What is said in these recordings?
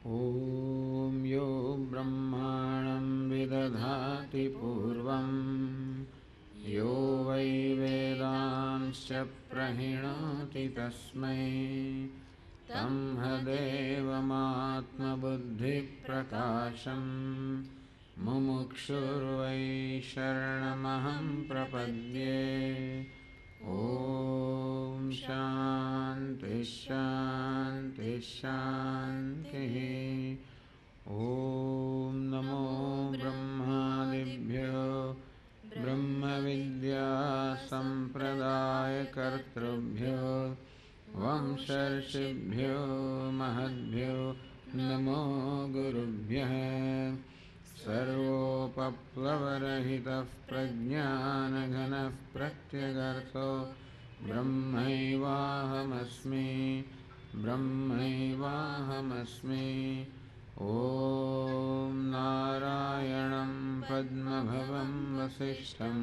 ॐ यो ब्रह्माणं विदधाति पूर्वं यो वै वेदांश्च प्रणीणाति तस्मै तम्हदेवमात्मबुद्धिप्रकाशं मुमुक्षुर्वै शरणमहं प्रपद्ये। ॐ शान्ति शान्ति शान्तिः। ॐ नमो ब्रह्मादिभ्यो ब्रह्मविद्यासम्प्रदायकर्तृभ्यो वंशर्षिभ्यो महद्भ्यो नमो गुरुभ्यः। सर्वोपप्लवरहितः प्रज्ञानघनः प्रत्यगर्थो ब्रह्मैवाहमस्मि ब्रह्मैवाहमस्मि। ॐ नारायणं पद्मभवं वसिष्ठं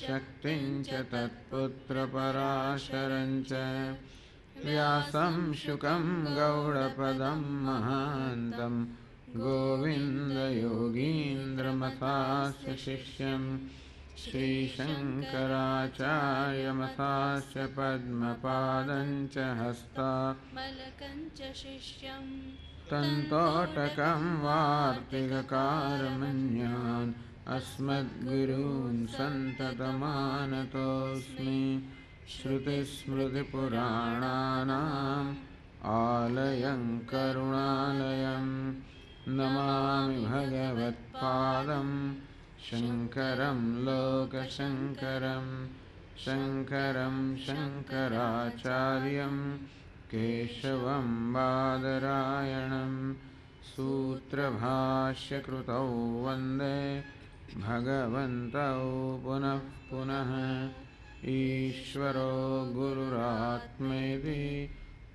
शक्तिं च तत्पुत्रपराशरं च व्यासं शुकं गौडपदं महान्तं गोविन्दयोगीन्द्रमथास्य शिष्यं श्रीशङ्कराचार्यमथास्य पद्मपादं च हस्तामलकं च शिष्यं तन्तोटकं वार्तिककारमन्यान् अस्मद्गुरून् सन्ततमानतोऽस्मि। श्रुतिस्मृतिपुराणानाम् आलयं करुणालयं नमामि भगवत्पादं शङ्करं लोकशङ्करं शङ्करं शङ्कराचार्यं केशवं बादरायणं सूत्रभाष्यकृतौ वन्दे भगवन्तौ पुनः पुनः। ईश्वरो गुरुरात्मेति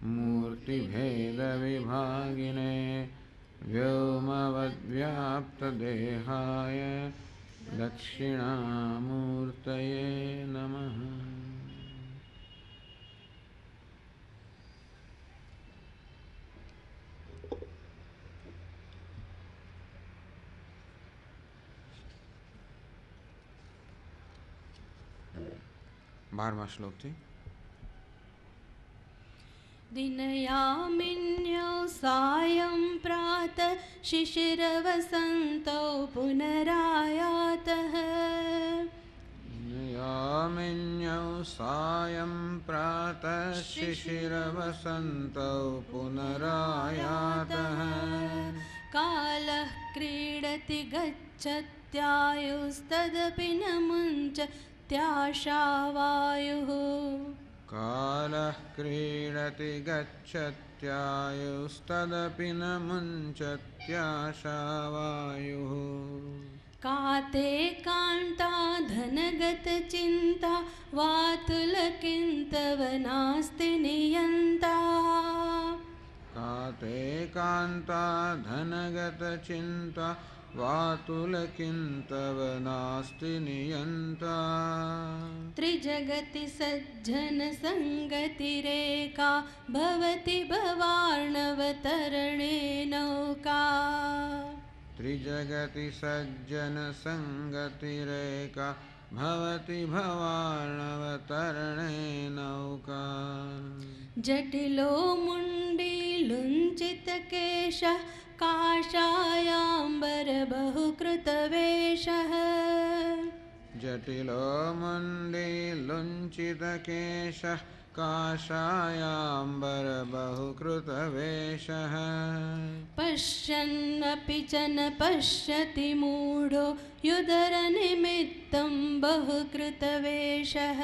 मूर्तिभेदविभागिने व्योमवद्व्याप्तदेहाय दक्षिणामूर्तये नमः। बारहवां श्लोक थी। दिनयामिन्यौ सायं प्रातः शिशिरवसन्तौ पुनरायातः। दिनयामिन्यौ सायं प्रातः शिशिरवसन्तौ पुनरायातः। कालः क्रीडति गच्छत्यायुस्तदपि न मुञ्चत्याशावायुः। कालः क्रीडति गच्छत्यायुस्तदपि न मुञ्चत्याशावायुः। काते कान्ता धनगतचिन्ता वातुलकिन्तव नास्ति नियन्ता। काते कान्ता धनगतचिन्ता वातुलकिन्तव नास्ति नियन्ता। त्रिजगति सज्जनसङ्गतिरेका भवति भवार्णवतरणे नौका। त्रिजगति सज्जनसङ्गतिरेका भवति भवार्णवतरणे नौका। जटिलो मुण्डीलुञ्चितकेशः काषायाम्बरबहुकृतवेषः। जटिलो मुण्डीलुञ्चितकेशः काषायाम्बरबहुकृतवेषः। पश्यन्नपि च न पश्यति मूढो युदरनिमित्तं बहुकृतवेषः।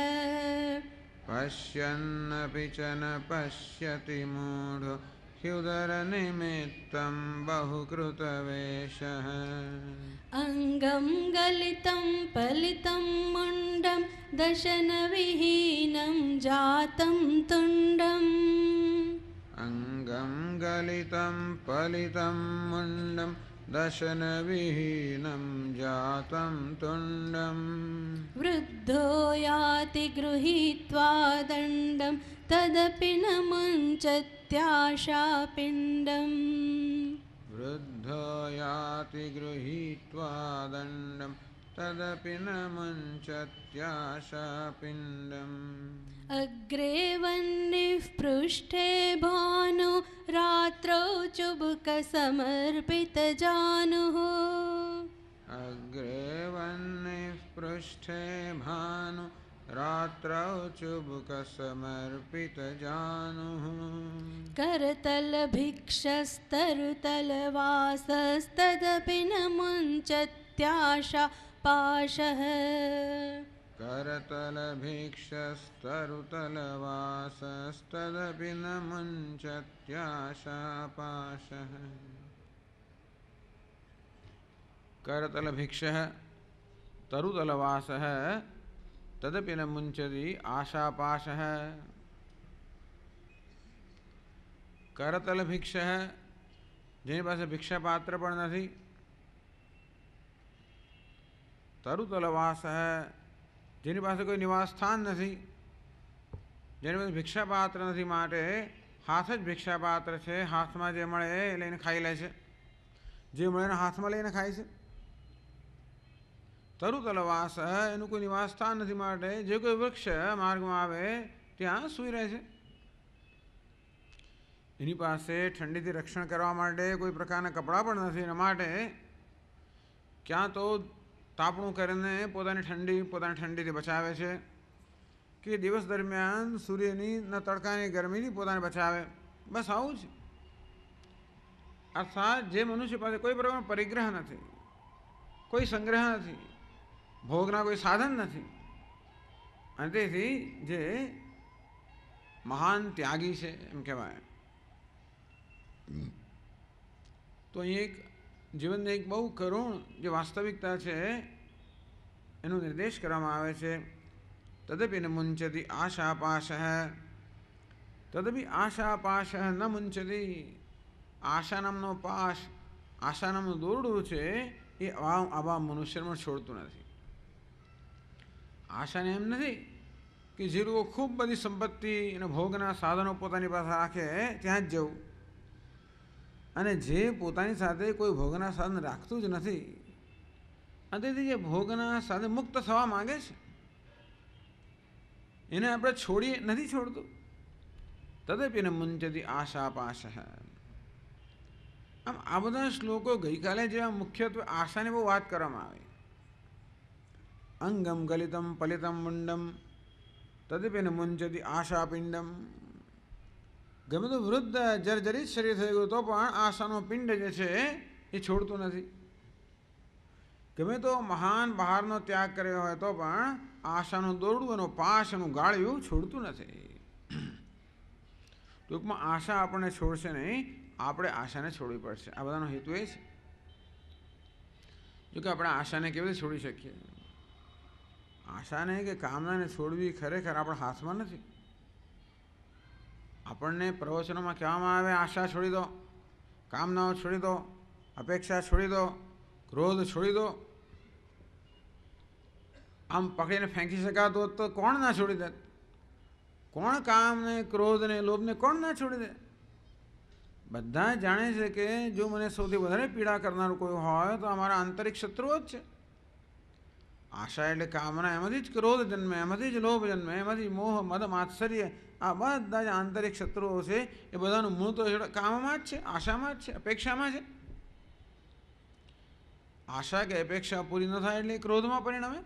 पश्यन्नपि च न पश्यति मूढो ह्युदरनिमित्तं बहुकृतवेषः। अङ्गं गलितं पलितं मुण्डं दशनविहीनं जातं तुण्डम्। अङ्गं गलितं पलितं मुण्डं दशनविहीनं जातं तुण्डम्। वृद्धो याति गृहीत्वा दण्डं तदपि न मुञ्चत्याशापिण्डम्। वृद्धो याति गृहीत्वा दण्डं तदपि न मुञ्चत्याशापिण्डम् अग्रे वह्निः पृष्ठे भानु रात्रौ चुबुकसमर्पितजानुः अग्रे वह्निः पृष्ठे भानु रात्रौ चुबुकसमर्पितजानुः करतलभिक्षस्तरुतलवासस्तदपि न मुञ्चत्याशा पाशः करतलभिक्षस्तरुतलवासस्तदपि न मुञ्चत्याशापाशः करतलभिक्षः तरुतलवासः तदपि न मुञ्चति आशापाशः करतलभिक्षः જેની પાસે ભિક્ષા પાત્ર પણ નથી તરુતલવાસ જેની પાસે કોઈ નિવાસ સ્થાન નથી જેની પાસે ભિક્ષા પાત્ર નથી માટે હાથ જ ભિક્ષા પાત્ર છે હાથમાં જે મળે એ લઈને ખાઈ લે છે જે મળે એને હાથમાં લઈને ખાય છે તરુતલવાસ એનું કોઈ નિવાસ સ્થાન નથી માટે જે કોઈ વૃક્ષ માર્ગમાં આવે ત્યાં સૂઈ રહે છે એની પાસે ઠંડીથી રક્ષણ કરવા માટે કોઈ પ્રકારના કપડાં પણ નથી એના માટે ક્યાં તો તાપણું કરીને પોતાની ઠંડીથી બચાવે છે કે દિવસ દરમિયાન સૂર્યની ન તડકાની ગરમીથી પોતાને બચાવે બસ આવું છે અર્થાત જે મનુષ્ય પાસે કોઈ પ્રકારનો પરિગ્રહ નથી કોઈ સંગ્રહ નથી ભોગના કોઈ સાધન નથી અને તેથી જે મહાન ત્યાગી છે એમ કહેવાય તો અહીં એક જીવનની એક બહુ કરુણ જે વાસ્તવિકતા છે એનો નિર્દેશ કરવામાં આવે છે તદપી ન મુંચતી આશાપાશ તદપી આશાપાશ ન મુંચતી આશા નામનો પાશ આશા નામનું દોરડું છે એ આવા મનુષ્યને છોડતું નથી આશાને એમ નથી કે જે લોકો ખૂબ બધી સંપત્તિ અને ભોગના સાધનો પોતાની પાસે રાખે ત્યાં જ જવું અને જે પોતાની સાથે કોઈ ભોગના સાધન રાખતું જ નથી અને તેથી જે ભોગના સાધન મુક્ત થવા માંગે છે એને આપણે નથી છોડતું તદપી ન મુંચતી આશાપાશ આમ આ બધા શ્લોકો ગઈકાલે જેવા મુખ્યત્વે આશાની બહુ વાત કરવામાં આવી અંગમ ગલિતમ પલિતમ મુંડમ તદપી ન મુંચતી આશાપિંડમ ગમે તો વૃદ્ધ જર્જરિત શરીર થઈ ગયું તો પણ આશાનો પિંડ જે છે એ છોડતું નથી ગમે તો મહાન બહારનો ત્યાગ કર્યો હોય તો પણ આશાનું દોરડું એનો પાશ એનું ગાળ્યું છોડતું નથી ટૂંકમાં આશા આપણને છોડશે નહીં આપણે આશાને છોડવી પડશે આ બધાનો હેતુ એ છે જો કે આપણે આશાને કેવી રીતે છોડી શકીએ આશાને કે કામનાને છોડવી ખરેખર આપણા હાથમાં નથી આપણને પ્રવચનોમાં કહેવામાં આવે આશા છોડી દો કામનાઓ છોડી દો અપેક્ષા છોડી દો ક્રોધ છોડી દો આમ પકડીને ફેંકી શકાતો તો કોણ ના છોડી દે કોણ કામને ક્રોધને લોભને કોણ ના છોડી દે બધા જાણે છે કે જો મને સૌથી વધારે પીડા કરનારું કોઈ હોય તો અમારા આંતરિક શત્રુઓ જ છે આશા એટલે કામના એમાંથી જ ક્રોધ જન્મે એમાંથી જ લોભ જન્મે એમાંથી મોહ મદ માત્સર્ય આ બધા જ આંતરિક શત્રુઓ છે એ બધાનું મૂળ તો કામમાં જ છે આશામાં જ છે અપેક્ષામાં છે આશા કે અપેક્ષા પૂરી ન થાય એટલે ક્રોધમાં પરિણમે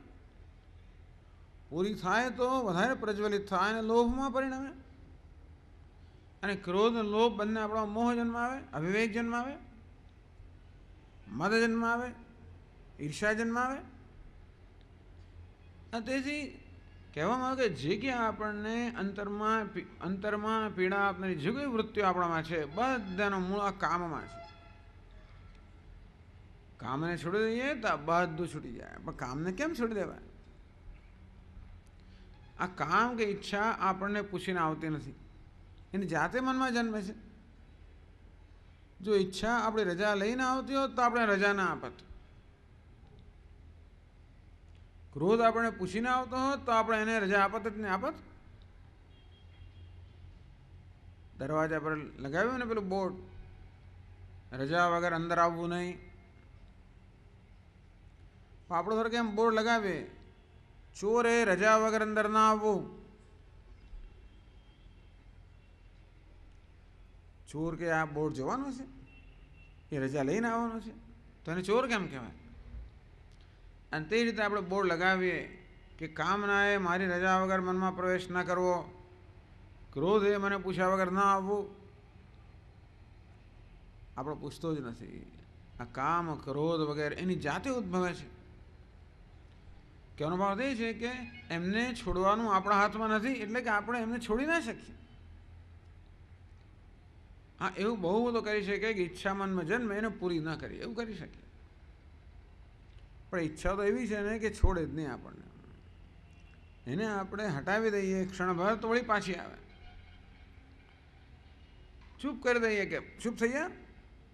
પૂરી થાય તો વધારે પ્રજ્વલિત થાય અને લોભમાં પરિણમે અને ક્રોધ અને લોભ બંને આપણો મોહ જન્માવે અવિવેક જન્માવે મદ જન્માવે ઈર્ષા જન્માવે અને તેથી કહેવામાં આવે કે જે ક્યાં આપણને અંતરમાં પીડા આપનારી જે કોઈ વૃત્તિઓ આપણામાં છે બધાનો મૂળ આ કામમાં છે કામને છોડી દઈએ તો આ બધું છૂટી જાય પણ કામને કેમ છોડી દેવાય આ કામ કે ઈચ્છા આપણને પૂછીને આવતી નથી એની જાતે મનમાં જન્મે છે જો ઈચ્છા આપણી રજા લઈને આવતી હોત તો આપણે રજા ના આપત ક્રોધ આપણે પૂછીને આવતો હોત તો આપણે એને રજા આપત જ નહીં આપત દરવાજા પર લગાવ્યું ને પેલું બોર્ડ રજા વગર અંદર આવવું નહીં. આપણો ધર કેમ બોર્ડ લગાવે, ચોરે રજા વગર અંદર ના આવવું. ચોર કે આ બોર્ડ જોવાનો છે, એ રજા લઈને આવવાનો છે, તો એને ચોર કેમ કહેવાય? અને તે રીતે આપણે બોર્ડ લગાવીએ કે કામનાએ મારી રજા વગર મનમાં પ્રવેશ ન કરવો, ક્રોધે મને પૂછ્યા વગર ના આવવું. આપણે પૂછતો જ નથી. આ કામ ક્રોધ વગેરે એની જાતે ઉદ્ભવે છે. કહેવાનો ભાવ એ છે કે એમને છોડવાનું આપણા હાથમાં નથી, એટલે કે આપણે એમને છોડી ના શકીએ. હા, એવું બહુ બધો કરી શકે કે ઈચ્છા મનમાં જન્મે એને પૂરી ન કરી, એવું કરી શકીએ. પણ ઈચ્છા તો એવી છે ને કે છોડે જ નહીં આપણને. એને આપણે હટાવી દઈએ ક્ષણભર તો વળી પાછી આવે. ચૂપ કરી દઈએ કે ચૂપ થઈ જાય,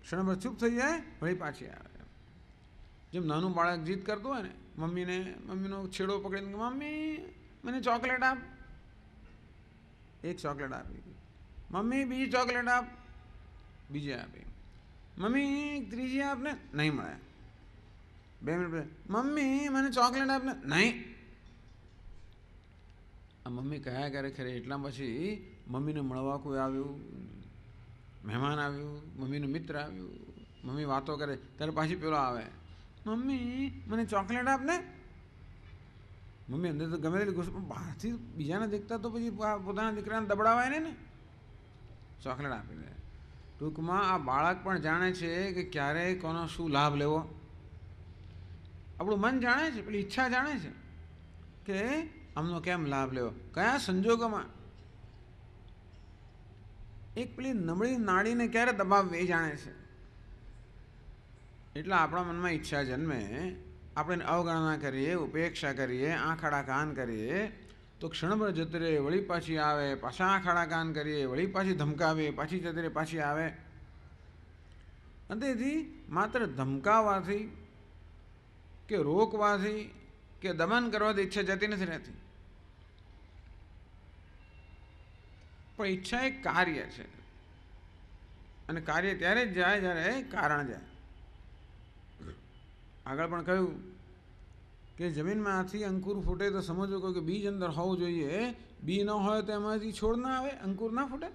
ક્ષણભર ચૂપ થઈ જાય, વળી પાછી આવે. જેમ નાનું બાળક જીદ કરતું હોય ને, મમ્મીનો છેડો પકડીને, મમ્મી મને ચોકલેટ આપ. એક ચોકલેટ આપી, મમ્મી બીજી ચોકલેટ આપ, બીજી આપી, મમ્મી ત્રીજી આપને, નહીં મળે. 2 મિનિટ પછી, મમ્મી મને ચોકલેટ આપને, નહીં. આ મમ્મી કયા કરે ખરે. એટલા પછી મમ્મીને મળવા કોઈ આવ્યું, મહેમાન આવ્યું, મમ્મીનું મિત્ર આવ્યું, મમ્મી વાતો કરે ત્યારે પાછી પેલો આવે, મમ્મી મને ચોકલેટ આપને. મમ્મી અંદર તો ગમે તેટલી ગુસ્સો, પણ બહારથી બીજાને દેખતા તો પછી પોતાના દીકરાને દબડાવાય ને ચોકલેટ આપી દે. ટૂંકમાં આ બાળક પણ જાણે છે કે ક્યારે કોનો શું લાભ લેવો. આપણું મન જાણે છે, પેલી ઈચ્છા જાણે છે કે આમનો કેમ લાભ લેવો, કયા સંજોગોમાં એક પેલી નબળી નાડીને ક્યારે દબાવવી એ જાણે છે. એટલે આપણા મનમાં ઈચ્છા જન્મે, આપણે અવગણના કરીએ, ઉપેક્ષા કરીએ, આંખ આડા કાન કરીએ તો ક્ષણભર જતી રહે, વળી પાછી આવે, પાછા આંખ આડા કાન કરીએ, વળી પાછી ધમકાવીએ, પાછી જતી રહે, પાછી આવે. અને તેથી માત્ર ધમકાવવાથી કે રોકવાથી કે દમન કરવાથી ઈચ્છા જતી નથી રહેતી. પણ ઈચ્છા એક કાર્ય છે, અને કાર્ય ત્યારે જ જાય જ્યારે કારણ જાય. આગળ પણ કહ્યું કે જમીનમાંથી અંકુર ફૂટે તો સમજો કે બીજ અંદર હોવું જોઈએ. બી ન હોય તો એમાંથી છોડ ના આવે, અંકુર ના ફૂટે.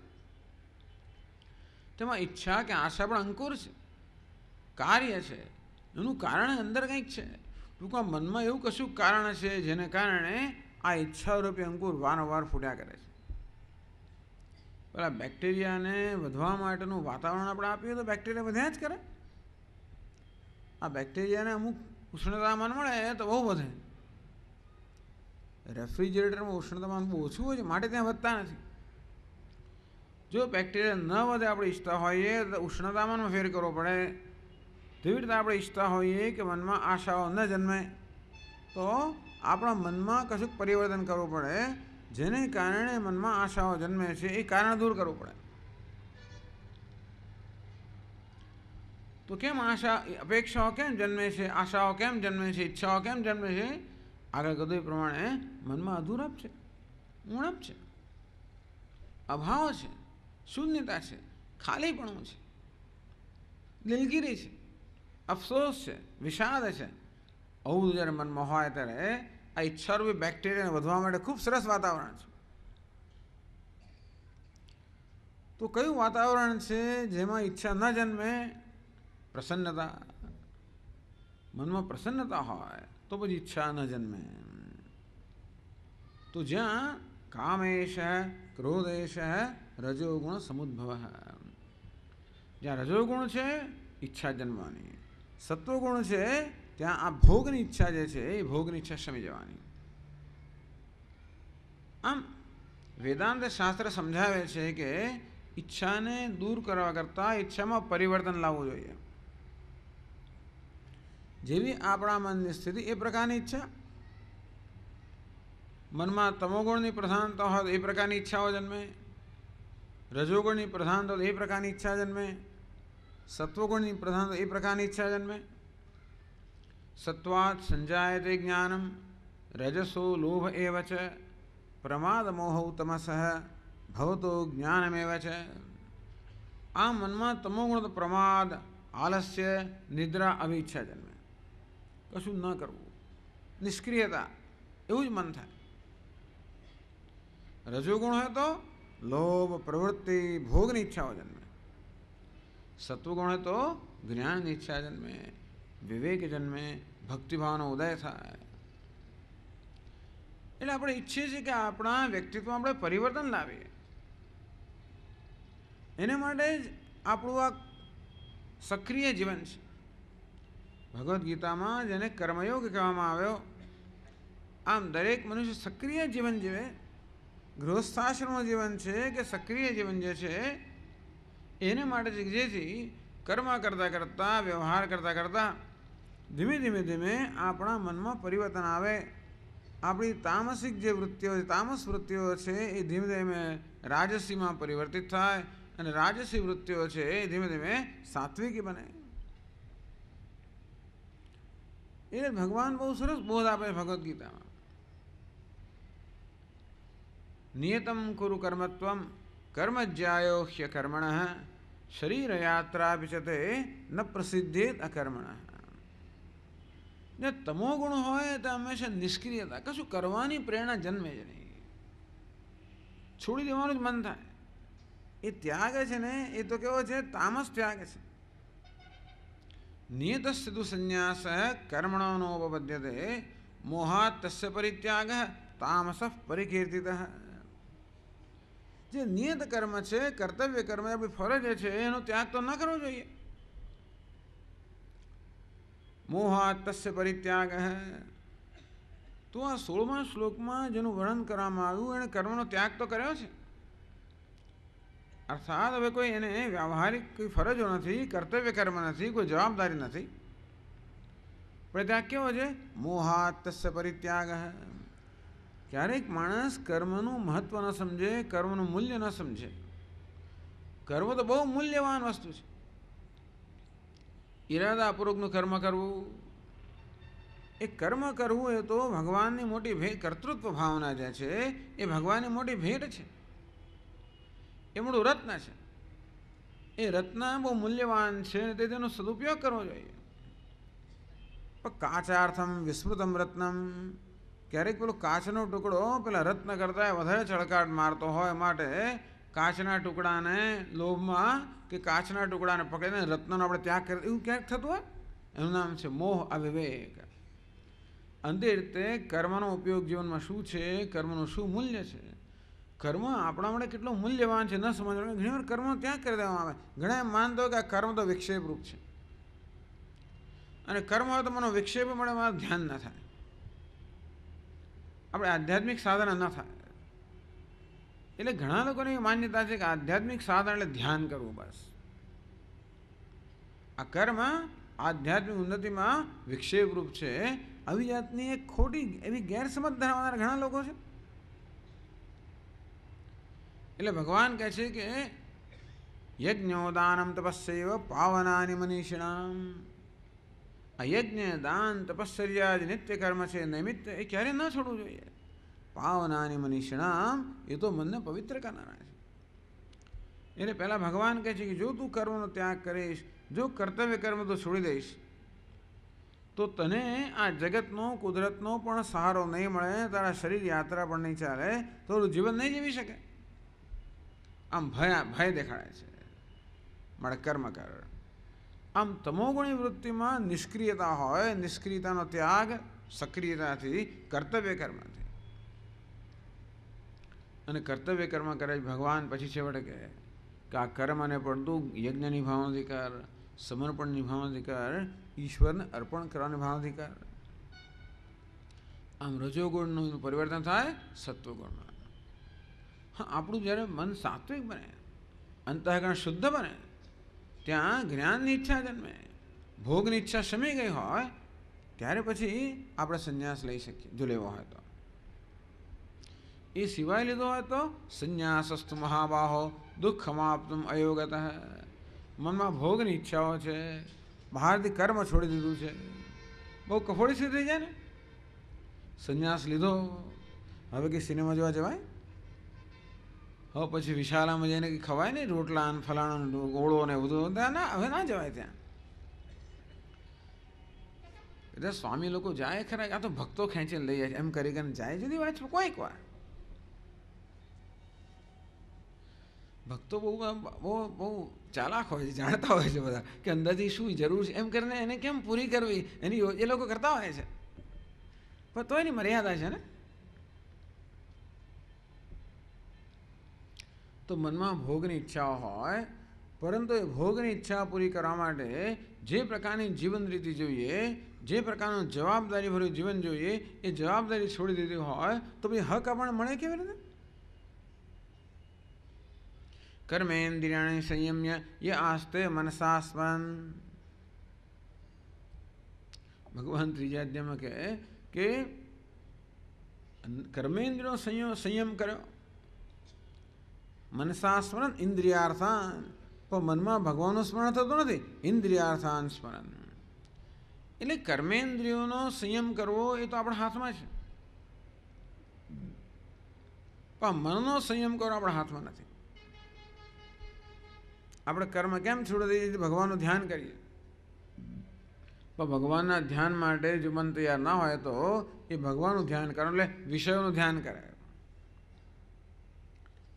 તેમાં ઈચ્છા કે આશા પણ અંકુર છે, કાર્ય છે, એનું કારણ અંદર કંઈક છે. ટૂંકમાં મનમાં એવું કશું કારણ છે જેને કારણે આ ઈચ્છારૂપી અંકુર વારંવાર ફૂટ્યા કરે છે. પેલા બેક્ટેરિયાને વધવા માટેનું વાતાવરણ આપણે આપીએ તો બેક્ટેરિયા વધ્યા જ કરે. આ બેક્ટેરિયાને અમુક ઉષ્ણતામાન મળે તો બહુ વધે. રેફ્રિજરેટરમાં ઉષ્ણતામાન બહુ ઓછું હોય છે, માટે ત્યાં વધતા નથી. જો બેક્ટેરિયા ન વધે આપણે ઈચ્છતા હોઈએ તો ઉષ્ણતામાનમાં ફેર કરવો પડે. તેવી રીતે આપણે ઈચ્છતા હોઈએ કે મનમાં આશાઓ ન જન્મે તો આપણા મનમાં કશુંક પરિવર્તન કરવું પડે, જેને કારણે મનમાં આશાઓ જન્મે છે એ કારણ દૂર કરવું પડે. તો કેમ આશા, અપેક્ષાઓ કેમ જન્મે છે, આશાઓ કેમ જન્મે છે, ઈચ્છાઓ કેમ જન્મે છે? આગળ કીધું એ પ્રમાણે મનમાં અધૂરપ છે, ઉણપ છે, અભાવ છે, શૂન્યતા છે, ખાલીપણું છે, દિલગીરી છે, અફસોસ છે, વિષાદ છે. આવું જ્યારે મનમાં હોય ત્યારે આ ઈચ્છારૂપી બેક્ટેરિયાને વધવા માટે ખૂબ સરસ વાતાવરણ છે. તો કયું વાતાવરણ છે જેમાં ઈચ્છા ન જન્મે? પ્રસન્નતા. મનમાં પ્રસન્નતા હોય તો પછી ઈચ્છા ન જન્મે. તો જ્યાં કામેશ, ક્રોધેશ, રજોગુણ સમુદ્ભવ, જ્યાં રજોગુણ છે ઈચ્છા જન્મવાની, સત્વગુણ છે ત્યાં આ ભોગની ઈચ્છા જે છે એ ભોગની ઈચ્છા શમી જવાની. આમ વેદાંત શાસ્ત્ર સમજાવે છે કે ઈચ્છાને દૂર કરવા કરતાં ઈચ્છામાં પરિવર્તન લાવવું જોઈએ. જેવી આપણા મનની સ્થિતિ એ પ્રકારની ઈચ્છા. મનમાં તમોગુણની પ્રધાનતા હોય તો એ પ્રકારની ઈચ્છાઓ જન્મે, રજોગુણની પ્રધાનતા હોય તો એ પ્રકારની ઈચ્છા જન્મે, સત્વગુણની પ્રધાનતા એ પ્રકારની ઈચ્છા જન્મે. સત્વાત સંજાયતે જ્ઞાનમ, રજસો લોભ એવ ચ, પ્રમાદ મોહૌ તમસઃ, ભવતો જ્ઞાનમેવ ચ. આ મનમાં તમોગુણ તો પ્રમાદ, આલસ્ય, નિદ્રા, અવિચ્છા જન્મે. કશું ન કરવું, નિષ્ક્રિયતા, એવું જ મન થાય. રજોગુણ હોય તો લોભ, પ્રવૃત્તિ, ભોગની ઈચ્છાઓ જન્મે. સત્વગુણ હોય તો જ્ઞાનની ઈચ્છા જન્મે, વિવેક જન્મે, ભક્તિભાવનો ઉદય થાય. એટલે આપણે ઈચ્છીએ છીએ કે આપણા વ્યક્તિત્વમાં આપણે પરિવર્તન લાવીએ. એને માટે જ આપણું આ સક્રિય જીવન છે. ભગવદ્ ગીતામાં જેને કર્મયોગ કહેવામાં આવ્યો, આમ દરેક મનુષ્ય સક્રિય જીવન જીવે. ગૃહસ્થાશ્રમનું જીવન છે કે સક્રિય જીવન જે છે એને માટે જેથી કર્મ કરતાં કરતાં, વ્યવહાર કરતાં કરતાં ધીમે ધીમે ધીમે આપણા મનમાં પરિવર્તન આવે. આપણી તામસિક જે વૃત્તિઓ છે, તામસ વૃત્તિઓ છે એ ધીમે ધીમે રાજસીમાં પરિવર્તિત થાય અને રાજસી વૃત્તિઓ છે એ ધીમે ધીમે સાત્વિકી બને. એટલે ભગવાન બહુ સરસ બોધ આપે ભગવદ્ ગીતામાં. નિયતમ કુરુ કર્મત્વમ કર્મજ્યાયો હ્યકર્મણઃ શરીર યાત્રા પિચતે ન પ્રસિદ્ધેત અકર્મણઃ. જે તમો ગુણ હોય તો હંમેશા નિષ્ક્રિયતા, કશું કરવાની પ્રેરણા જન્મે જ નહીં. છોડી દેવાનું જ મન થાય. એ ત્યાગ છે ને એ તો કેવો છે? તામસ ત્યાગ છે. નિયતસ્ય તુ સંન્યાસ કર્મણો નોપપદ્યતે મોહાત તસ્ય પરિત્યાગ તામસ પરિકીર્તિત. જે નિયત કર્મ છે, કર્તવ્ય કર્મ, આપણી ફરજ છે એનો ત્યાગ તો ન કરવો જોઈએ. મોહાત તસ્ય પરિત્યાગ. તો આ 16મા શ્લોકમાં જેનું વર્ણન કરવામાં આવ્યું એણે કર્મનો ત્યાગ તો કર્યો છે. અર્થાત હવે કોઈ એને વ્યવહારિક કોઈ ફરજો નથી, કર્તવ્ય કર્મ નથી, કોઈ જવાબદારી નથી, પણ ત્યાગ કેવો છે? મોહાત તસ્ય પરિત્યાગ. ક્યારેક માણસ કર્મનું મહત્વ ન સમજે, કર્મનું મૂલ્ય ન સમજે. કર્મ તો બહુ મૂલ્યવાન વસ્તુ છે. ઈરાદાપૂર્વકનું કર્મ કરવું, એ કર્મ કરવું એ તો ભગવાનની મોટી ભેટ, કર્તૃત્વ ભાવના જે છે એ ભગવાનની મોટી ભેટ છે. એ મોટું રત્ન છે. એ રત્ન બહુ મૂલ્યવાન છે અને તે તેનો સદુપયોગ કરવો જોઈએ. પણ કાચાર્થમ વિસ્મૃતમ રત્નમ. ક્યારેક પેલો કાચનો ટુકડો પેલા રત્ન કરતાં વધારે ચળકાટ મારતો હોય માટે કાચના ટુકડાને લોભમાં કે કાચના ટુકડાને પકડીને રત્નનો આપણે ત્યાગ કરીએ, એવું ક્યાંક થતું હોય. એનું નામ છે મોહ, અવિવેક. અંતે રીતે કર્મનો ઉપયોગ જીવનમાં શું છે, કર્મનું શું મૂલ્ય છે, કર્મ આપણા માટે કેટલો મૂલ્યવાન છે ન સમજવાનું. ઘણી વાર કર્મનો ત્યાગ કરી દેવામાં આવે. ઘણા એમ માનતો હોય કે આ કર્મ તો વિક્ષેપરૂપ છે અને કર્મ હોય તો મને વિક્ષેપ મળે, મારું ધ્યાન ન થાય, આપણે આધ્યાત્મિક સાધના ન થાય. એટલે ઘણા લોકોની માન્યતા છે કે આધ્યાત્મિક સાધન એટલે ધ્યાન કરવું બસ. આ કર્મ આધ્યાત્મિક ઉન્નતિમાં વિક્ષેપરૂપ છે. આવી જાતની એક ખોટી એવી ગેરસમજ ધરાવનારા ઘણા લોકો છે. એટલે ભગવાન કહે છે કે યજ્ઞો દાનમ તપસ્યૈવ પાવનાની મનીષિણામ. આ યજ્ઞ, દાન, તપશ્ચર્યા જે નિત્ય કર્મ છે, નૈમિત્ય, એ ક્યારેય ન છોડવું જોઈએ. પાવનાની મનીષિણામ, એ તો મનને પવિત્ર કરનારા છે. એટલે પહેલાં ભગવાન કહે છે કે જો તું કર્મનો ત્યાગ કરીશ, જો કર્તવ્ય કર્મ તું છોડી દઈશ, તો તને આ જગતનો, કુદરતનો પણ સહારો નહીં મળે, તારા શરીર યાત્રા પણ નહીં ચાલે, થોડું જીવન નહીં જીવી શકે. આમ ભય દેખાડે છે. મારે કર્મ કર. આમ તમોગુણી વૃત્તિમાં નિષ્ક્રિયતા હોય, નિષ્ક્રિયતાનો ત્યાગ સક્રિયતાથી, કર્તવ્ય કર્મથી. અને કર્તવ્ય કર્મ કરે ભગવાન પછી છેવટે કહે કે આ કર્મને પડતું યજ્ઞની ભાવનાથી કર, સમર્પણની ભાવનાથી કર, ઈશ્વરને અર્પણ કરવાની ભાવનાથી કર. આમ રજોગુણનું પરિવર્તન થાય સત્વગુણમાં. હા, આપણું જ્યારે મન સાત્વિક બને, અંતઃકરણ શુદ્ધ બને, ત્યાં જ્ઞાનની ઈચ્છા જન્મે, ભોગની ઈચ્છા શમી ગઈ હોય, ત્યારે પછી આપણે સંન્યાસ લઈ શકીએ, જો લેવો હોય તો. એ સિવાય લીધો હોય તો સંન્યાસસ્તુ મહાબાહો દુઃખમાપ્તુમ અયોગતઃ. મનમાં ભોગની ઈચ્છાઓ છે, બહારથી કર્મ છોડી દીધું છે, બહુ કફોડી સ્થિતિ થઈ જાય ને. સંન્યાસ લીધો, હવે કે સિનેમા જોવા જવાય? હવે પછી વિશાલામાં જઈને કંઈ ખવાય નહીં, રોટલા ફલાણો ઓળો ને બધું, ના હવે ના જવાય ત્યાં. એટલે સ્વામી લોકો જાય ખરા, આ તો ભક્તો ખેંચીને લઈ જાય એમ કરી કરીને જાય, જુદી વાત છે. કોઈક વાર ભક્તો બહુ બહુ બહુ ચાલાક હોય છે, જાણતા હોય છે બધા કે અંદરથી શું જરૂર છે એમ કરીને એને કેમ પૂરી કરવી એની એ લોકો કરતા હોય છે. પણ તો એની મર્યાદા છે ને. તો મનમાં ભોગની ઈચ્છાઓ હોય, પરંતુ એ ભોગની ઈચ્છા પૂરી કરવા માટે જે પ્રકારની જીવન રીતિ જોઈએ, જે પ્રકારનું જવાબદારીભર્યું જીવન જોઈએ, એ જવાબદારી છોડી દીધી હોય તો પછી હક આપણને મળે કેવી રીતે? કર્મેન્દ્રિયાણિ સંયમ્ય ય આસ્તે મનસા સ્મરન. ભગવાન ત્રીજા અધ્યાયમાં કહે કે કર્મેન્દ્રિયો સંયમ કર્યો, મનસા સ્મરણ ઇન્દ્રિયાર્થાન. પણ મનમાં ભગવાનનું સ્મરણ થતું નથી, ઇન્દ્રિયાર્થાન સ્મરણ. એટલે કર્મેન્દ્રિયોનો સંયમ કરવો એ તો આપણા હાથમાં છે, પણ મનનો સંયમ કરવો આપણા હાથમાં નથી. આપણે કર્મ કેમ છોડી દઈએ? ભગવાનનું ધ્યાન કરીએ, પણ ભગવાનના ધ્યાન માટે જો મન તૈયાર ના હોય તો એ ભગવાનનું ધ્યાન કરે એટલે વિષયોનું ધ્યાન કરે.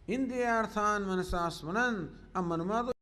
ઇન્દ્રિયાર્થાન મનસા સ્મરન. આ મનમાં તો